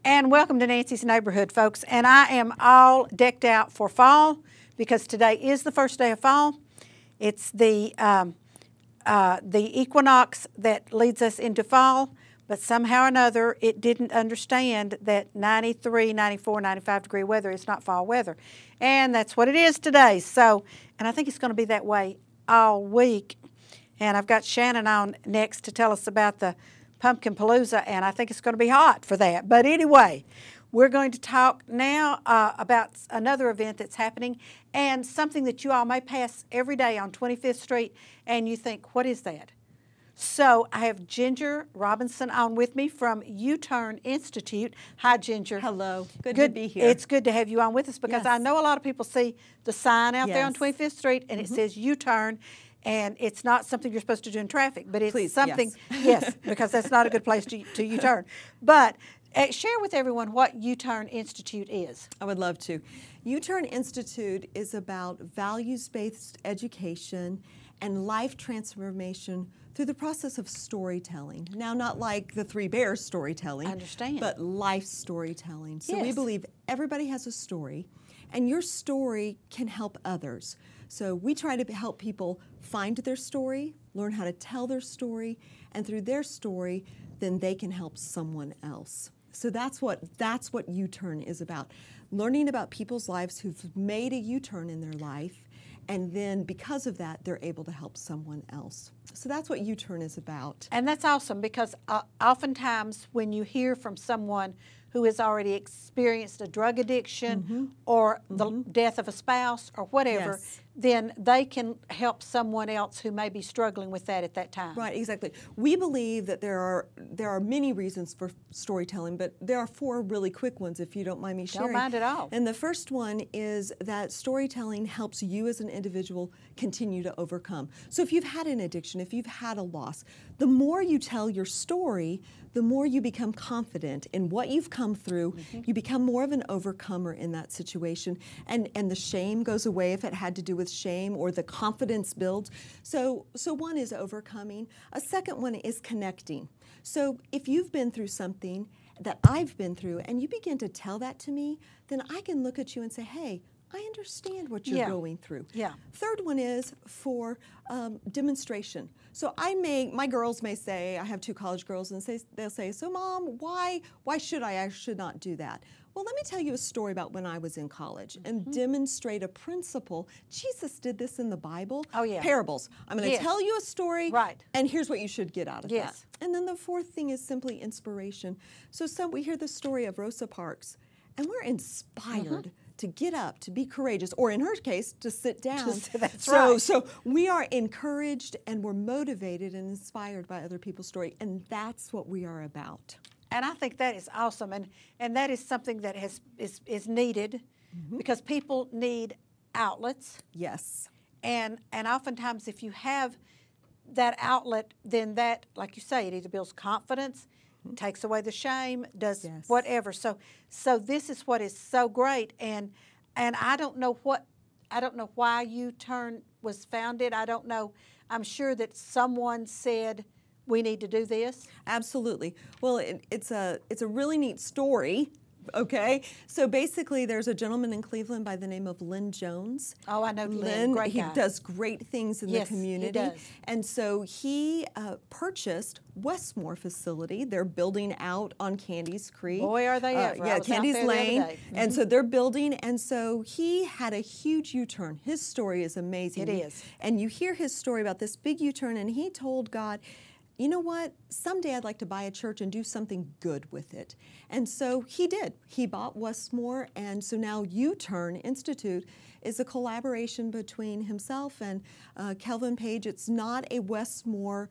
And welcome to Nancy's Neighborhood, folks. And I am all decked out for fall because today is the first day of fall. It's the equinox that leads us into fall, but somehow or another it didn't understand that 93, 94, 95 degree weather is not fall weather. And that's what it is today. So, and I think it's going to be that way all week. And I've got Shannon on next to tell us about the Pumpkin Palooza, and I think it's going to be hot for that. But anyway, we're going to talk now about another event that's happening and something that you all may pass every day on 25th Street, and you think, what is that? So I have Ginger Robinson on with me from U-Turn Institute. Hi, Ginger. Hello. Good to be here. It's good to have you on with us because Yes. I know a lot of people see the sign out there on Yes. 25th Street, and it says U-Turn. And it's not something you're supposed to do in traffic, but it's Please, something, yes, because that's not a good place to U-turn. But share with everyone what U-Turn Institute is. I would love to. U-Turn Institute is about values-based education and life transformation through the process of storytelling. Now, not like the Three Bears storytelling. I understand. But life storytelling. So we Yes. believe everybody has a story, and your story can help others. So we try to help people find their story, learn how to tell their story, and through their story, then they can help someone else. So that's what U-Turn is about. Learning about people's lives who've made a U-turn in their life, and then because of that, they're able to help someone else. So that's what U-Turn is about. And that's awesome because oftentimes when you hear from someone who has already experienced a drug addiction or the death of a spouse or whatever, Yes. then they can help someone else who may be struggling with that at that time. Right, exactly. We believe that there are many reasons for storytelling, but there are four really quick ones if you don't mind me sharing. Don't mind at all. And the first one is that storytelling helps you as an individual continue to overcome. So if you've had an addiction, if you've had a loss, the more you tell your story, the more you become confident in what you've come through. You become more of an overcomer in that situation. And the shame goes away if it had to do with shame, or the confidence builds. So one is overcoming. A second one is connecting. So if you've been through something that I've been through and you begin to tell that to me, then I can look at you and say, hey, I understand what you're going through. Yeah. Third one is for demonstration. So my girls may say, I have two college girls, and they'll say, so Mom, why should I should not do that? Well, let me tell you a story about when I was in college and demonstrate a principle. Jesus did this in the Bible. Oh, yeah. Parables. I'm going to tell you a story, Right. and here's what you should get out of that. Yes. And then the fourth thing is simply inspiration. So we hear the story of Rosa Parks, and we're inspired to get up, to be courageous, or in her case, to sit down. That's right. So we are encouraged and we're motivated and inspired by other people's story, and that's what we are about. And I think that is awesome, and that is something that is needed because people need outlets. Yes. And oftentimes if you have that outlet, then that, like you say, it either builds confidence, takes away the shame, does whatever. So this is what is so great, and I don't know why U-Turn was founded. I don't know. I'm sure that someone said we need to do this. Absolutely. Well, it's a really neat story. Okay, so basically there's a gentleman in Cleveland by the name of Lynn Jones. Oh, I know Lynn. Great guy. He does great things in the community. He does. And so he purchased Westmore facility. They're building out on Candies Creek. Boy, are they ever. Yeah, Candies Lane. And so they're building, and so he had a huge U-turn. His story is amazing. It is. And you hear his story about this big U-turn, and he told God, you know what, someday I'd like to buy a church and do something good with it. And so he did. He bought Westmore, and so now U-Turn Institute is a collaboration between himself and Kelvin Page. It's not a Westmore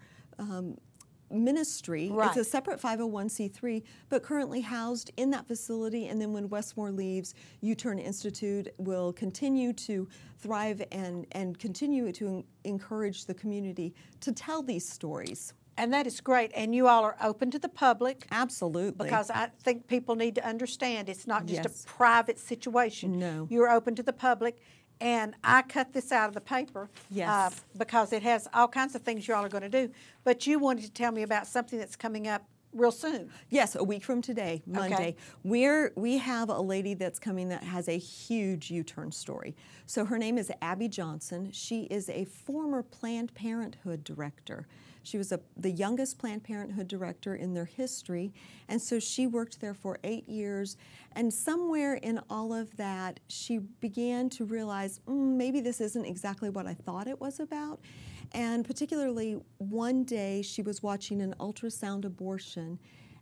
ministry. Right. It's a separate 501c3, but currently housed in that facility, and then when Westmore leaves, U-Turn Institute will continue to thrive and continue to encourage the community to tell these stories. And that is great. And you all are open to the public. Absolutely. Because I think people need to understand it's not just Yes. a private situation. No. You're open to the public. And I cut this out of the paper Yes. because it has all kinds of things you all are going to do. But you wanted to tell me about something that's coming up real soon. Yes, a week from today, Monday. Okay. We have a lady that's coming that has a huge U-turn story. So her name is Abby Johnson. She is a former Planned Parenthood director. She was the youngest Planned Parenthood director in their history, and so she worked there for 8 years, and somewhere in all of that, she began to realize, maybe this isn't exactly what I thought it was about. And particularly one day, she was watching an ultrasound abortion,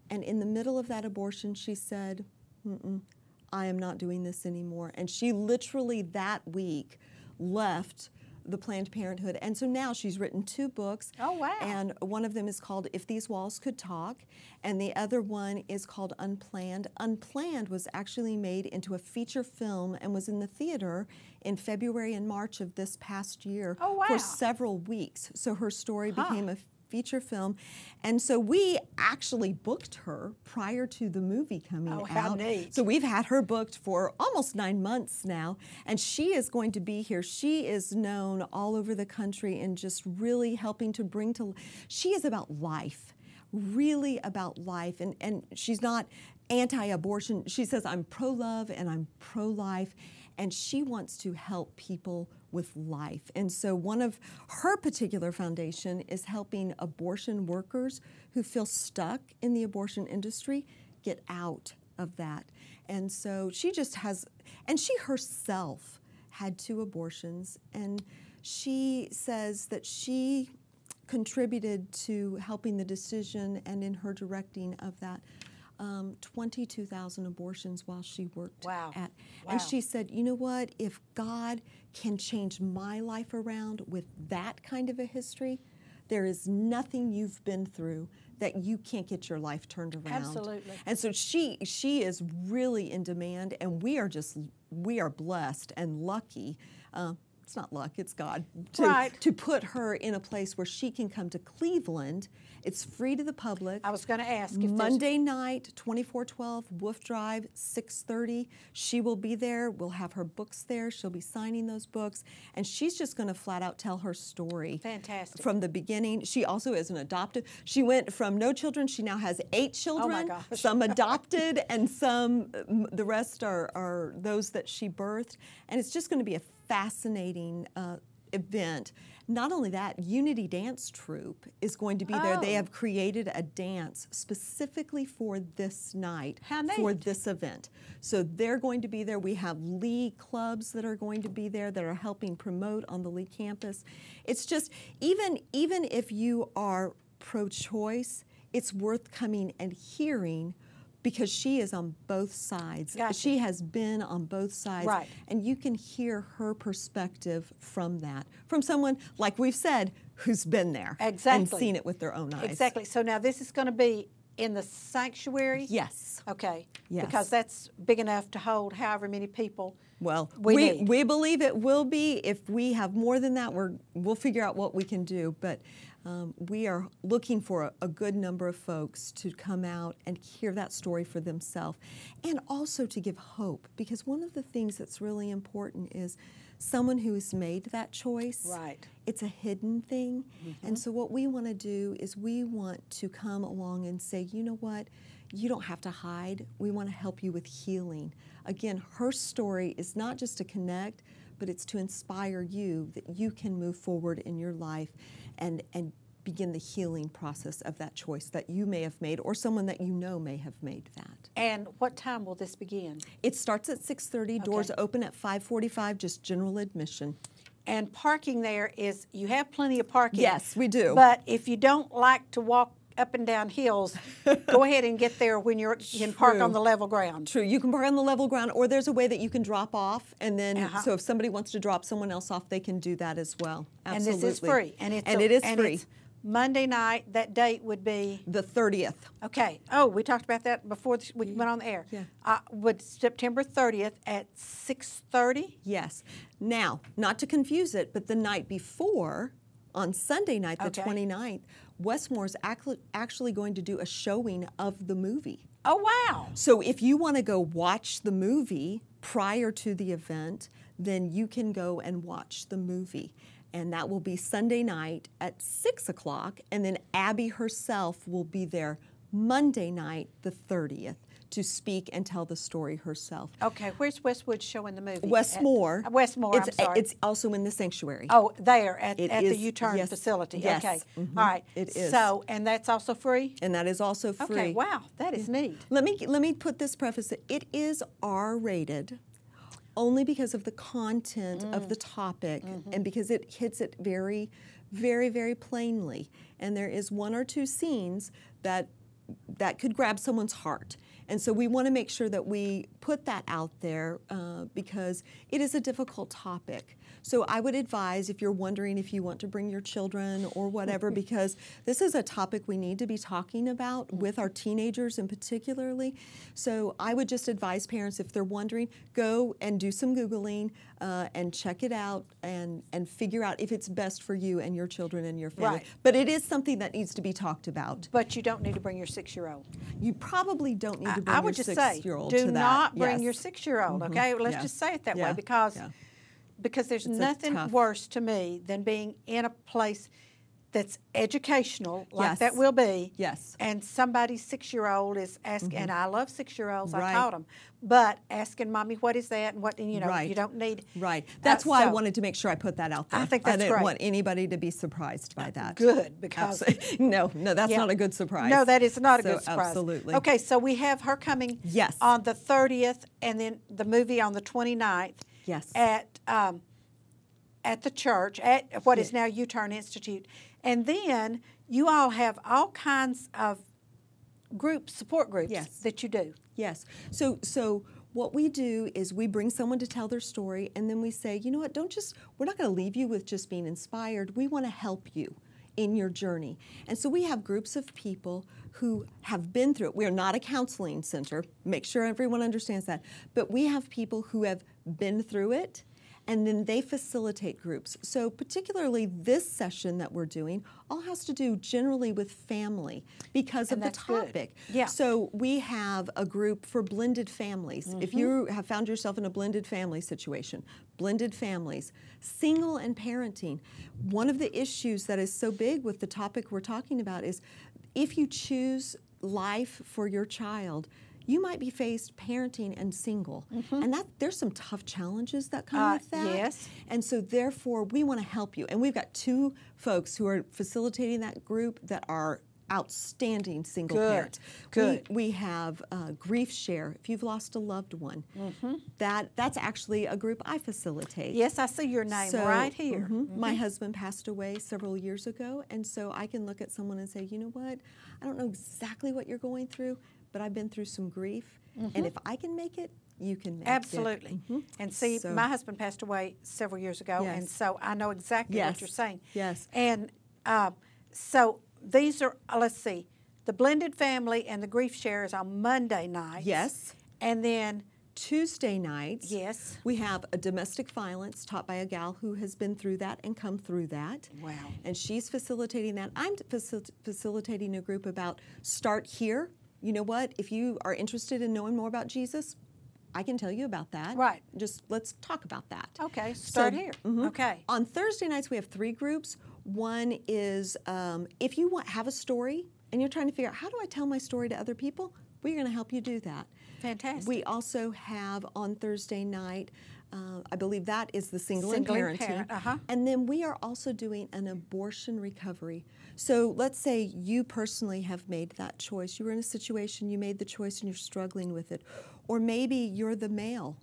and in the middle of that abortion, she said, I am not doing this anymore. And she literally that week left the Planned Parenthood. And so now she's written 2 books. Oh, wow. And one of them is called If These Walls Could Talk, and the other one is called Unplanned. Unplanned was actually made into a feature film and was in the theater in February and March of this past year for several weeks. So her story became a feature film. And so we actually booked her prior to the movie coming out. How neat. So we've had her booked for almost 9 months now, and she is going to be here. She is known all over the country and just really helping to bring to, she is about life, really about life, and she's not anti-abortion. She says, I'm pro-love and I'm pro-life, and she wants to help people with life. And so one of her particular foundation is helping abortion workers who feel stuck in the abortion industry get out of that. And so she just has, and she herself had 2 abortions, and she says that she contributed to helping the decision and in her directing of that 22,000 abortions while she worked at. And she said, you know what, if God can change my life around with that kind of a history, there is nothing you've been through that you can't get your life turned around. Absolutely. And so she is really in demand, and we are blessed and lucky. It's not luck, it's God, to put her in a place where she can come to Cleveland. It's free to the public. I was going to ask if Monday night, 2412 Wolf Drive, 6:30. She will be there. We'll have her books there. She'll be signing those books, and she's just going to flat out tell her story. Fantastic. From the beginning. She also is an adopted. She went from no children. She now has 8 children. Oh my gosh. Some adopted, and some, the rest are those that she birthed. And it's just going to be a fascinating event. Not only that, Unity Dance Troupe is going to be there. They have created a dance specifically for this night, for this event. So they're going to be there. We have Lee clubs that are going to be there that are helping promote on the Lee campus. It's just, even if you are pro-choice, it's worth coming and hearing, because she is on both sides. Gotcha. She has been on both sides. Right. And you can hear her perspective from that, from someone, like we've said, who's been there and seen it with their own eyes. Exactly. So now this is going to be in the sanctuary? Yes. Okay. Yes. Because that's big enough to hold however many people we believe it will be. If we have more than that, we'll figure out what we can do. But we are looking for a good number of folks to come out and hear that story for themselves, and also to give hope, because one of the things that's really important is someone who has made that choice. Right. It's a hidden thing. And so what we want to do is we want to come along and say, you know what, you don't have to hide. We want to help you with healing. Again, her story is not just to connect, but it's to inspire you that you can move forward in your life and begin the healing process of that choice that you may have made, or someone that you know may have made that. And what time will this begin? It starts at 6:30. Doors open at 5:45, just general admission. And parking there is, you have plenty of parking. Yes, we do. But if you don't like to walk up and down hills, go ahead and get there when you can park on the level ground. True, you can park on the level ground, or there's a way that you can drop off, and then so if somebody wants to drop someone else off, they can do that as well. Absolutely. And this is free. And it is free. It's Monday night. That date would be the 30th. Okay. Oh, we talked about that before we went on the air. Yeah. Would September 30th at 6:30? Yes. Now, not to confuse it, but the night before, on Sunday night, the 29th, Westmore's actually going to do a showing of the movie. Oh, wow. So if you want to go watch the movie prior to the event, then you can go and watch the movie. And that will be Sunday night at 6 o'clock, and then Abby herself will be there Monday night, the 30th, to speak and tell the story herself. Okay, where's Westwood showing the movie? Westmore. Westmore, I'm sorry. It's also in the sanctuary. Oh, there at the is, U-turn yes, facility. yes, Okay, mhm, all right. it is. So, and that's also free? And that is also free. Okay, wow, that is neat. Let me put this preface. It is R-rated only because of the content of the topic and because it hits it very, very, very plainly. And there is one or two scenes that could grab someone's heart. And so we want to make sure that we put that out there because it is a difficult topic. So I would advise, if you're wondering if you want to bring your children or whatever, because this is a topic we need to be talking about with our teenagers in particularly. So I would just advise parents, if they're wondering, go and do some Googling and check it out and figure out if it's best for you and your children and your family. Right. But it is something that needs to be talked about. But you don't need to bring your 6-year-old. You probably don't need to bring I your would just say, 6-year-old do to that. not bring Yes. your 6-year-old, okay? Let's just say it that way because there's nothing tough. worse to me than being in a place that's educational, like Yes. that will be, Yes. and somebody's 6-year-old is asking, and I love 6-year-olds, I Right. taught them, but asking Mommy, what is that, and what, you know, Right. you don't need. Right. That's why I so wanted to make sure I put that out there. I think that's didn't great. want anybody to be surprised by that. Good, because no, that's Yeah. not a good surprise. No, that is not a So, good surprise. Absolutely. Okay, so we have her coming Yes. on the 30th, and then the movie on the 29th. Yes. At the church, at what is now U-Turn Institute. And then you all have all kinds of groups, support groups Yes. that you do. Yes. So what we do is we bring someone to tell their story, and then we say, you know what, we're not going to leave you with just being inspired. We want to help you in your journey. And so we have groups of people who have been through it. We are not a counseling center. Make sure everyone understands that. But we have people who have been through it, and then they facilitate groups. So particularly this session that we're doing all has to do generally with family because of the that's good. topic. Yeah. So we have a group for blended families. If you have found yourself in a blended family situation, blended families, single and parenting, one of the issues that is so big with the topic we're talking about is if you choose life for your child, you might be faced parenting and single. And there's some tough challenges that come with that. Yes. And so therefore we want to help you. And we've got 2 folks who are facilitating that group that are outstanding single parents. Good. We have Grief Share. If you've lost a loved one, that's actually a group I facilitate. Yes, I see your name right here. My husband passed away several years ago, and so I can look at someone and say, you know what, I don't know exactly what you're going through, but I've been through some grief, and if I can make it, you can make Absolutely. it. And see, So- my husband passed away several years ago, Yes. and so I know exactly Yes. what you're saying. Yes. And so these are, let's see, the blended family and the grief share is on Monday nights. Yes. And then, Tuesday nights, yes. we have a domestic violence taught by a gal who has been through that and come through that. Wow. And she's facilitating that. I'm facilitating a group about start here. You know what? If you are interested in knowing more about Jesus, I can tell you about that. Right. Just let's talk about that. Okay, start here. Okay. On Thursday nights, we have 3 groups. One is if you have a story and you're trying to figure out, how do I tell my story to other people? We're going to help you do that. Fantastic. We also have on Thursday night, I believe that is the single and Single parenting. and parent, And then we are also doing an abortion recovery. So let's say you personally have made that choice. You were in a situation, you made the choice and you're struggling with it. Or maybe you're the male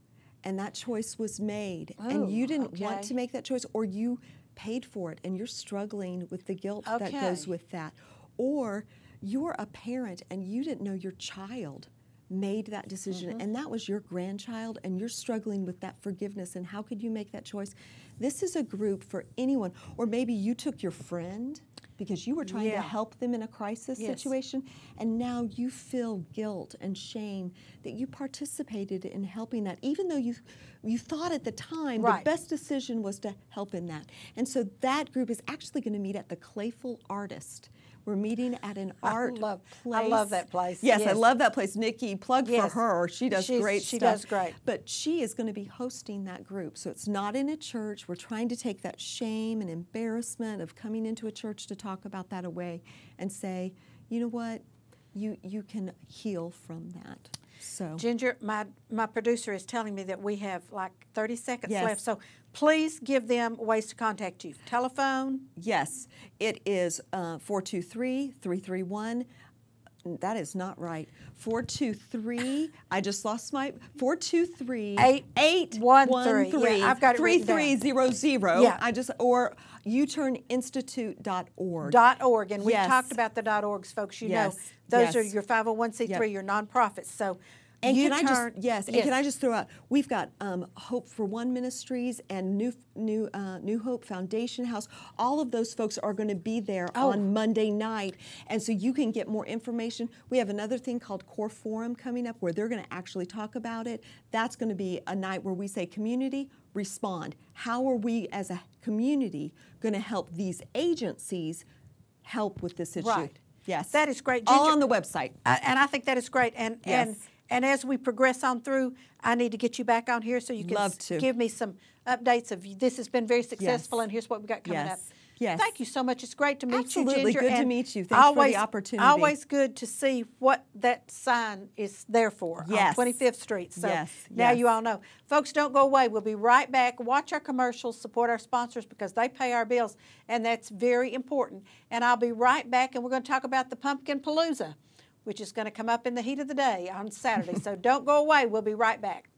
and that choice was made and you didn't want to make that choice, or you paid for it and you're struggling with the guilt that goes with that. Or you're a parent and you didn't know your child made that decision and that was your grandchild and you're struggling with that forgiveness and how could you make that choice. This is a group for anyone. Or maybe you took your friend because you were trying to help them in a crisis situation, and now you feel guilt and shame that you participated in helping that, even though you thought at the time the best decision was to help in that. And so that group is actually going to meet at the Clayful Artist. We're meeting at an art place. I love that place. Yes, I love that place. Nikki, plug for her. She does great stuff. She does great. But she is going to be hosting that group. So it's not in a church. We're trying to take that shame and embarrassment of coming into a church to talk about that away and say, you know what? you can heal from that. So Ginger, my producer is telling me that we have like 30 seconds Yes. left. So please give them ways to contact you. Telephone. yes, it is 423-331. That is not right. 423. I just lost my 423 813. Yeah, I've got it written down. 3300. Yeah. Or uturninstitute.org. .org, and we Yes. talked about the .orgs, folks. You Yes. know, those are Yes. your 501c3, Yep. your nonprofits. So And you can I just turn- and can I just throw out? We've got Hope for One Ministries and New Hope Foundation House. All of those folks are going to be there on Monday night, and so you can get more information. We have another thing called Core Forum coming up, where they're going to actually talk about it. That's going to be a night where we say, community, respond. How are we as a community going to help these agencies help with this issue? Right. Yes. That is great. All Ginger, on the website. and I think that is great. Yes. And as we progress on through, I need to get you back on here so you can Love to. give me some updates of this has been very successful, Yes. and here's what we got coming Yes. up. Yes. Thank you so much. It's great to meet Absolutely. you, Ginger. Good to and meet you. Thanks for the opportunity. Always good to see what that sign is there for Yes. on 25th Street. So Yes. now Yes. you all know. Folks, don't go away. We'll be right back. Watch our commercials, support our sponsors because they pay our bills, and that's very important. And I'll be right back, and we're going to talk about the Pumpkin Palooza, which is going to come up in the heat of the day on Saturday. So don't go away. We'll be right back.